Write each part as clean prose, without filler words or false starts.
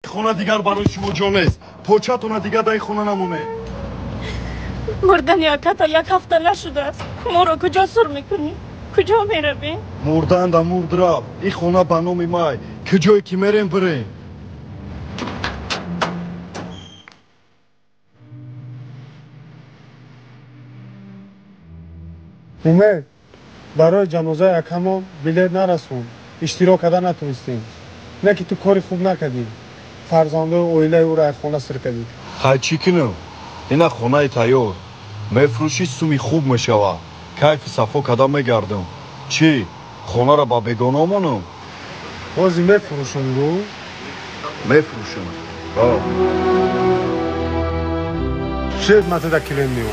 خونه دیگر برای شما جا نیست. پوچتون دیگر در این خونه نمونه. مردن یکتا یک هفته نشده است. ما را کجا سر میکنی؟ کجا میروی؟ مردن دا مرد رفت. این خونه به نام مای. کجایی که میریم بریم. اومد برای جنازه یکمون بلیط نرسون. اشتراک کردن نتونستیم. نه که تو کاری خوب نکردی. فرزانده و اویله او را خونه سر کردی. خیلی چی کنم؟ این خونه تیار. میفروشی سومی خوب میشوه. کیف صفا کده میگردم. چی؟ خونه را با بگانه مانم؟ بازی میفروشم گو؟ میفروشم. چه خدمت در کلیم میون؟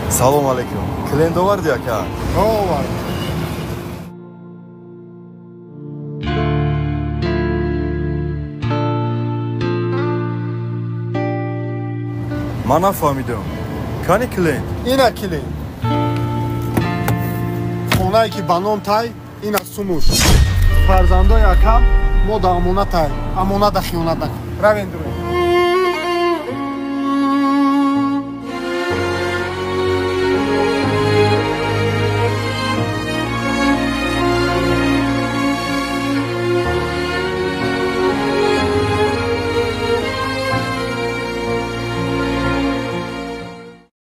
سلام علیکم. کلند آوردی اکا؟ آورد. من نفهمیدم. کانی کلند؟ اینه کلیم. خونه که بنام تای این از سموش. فرزنده یکم ما دا امانت تای. امانت خیانت نکن. روین دروی.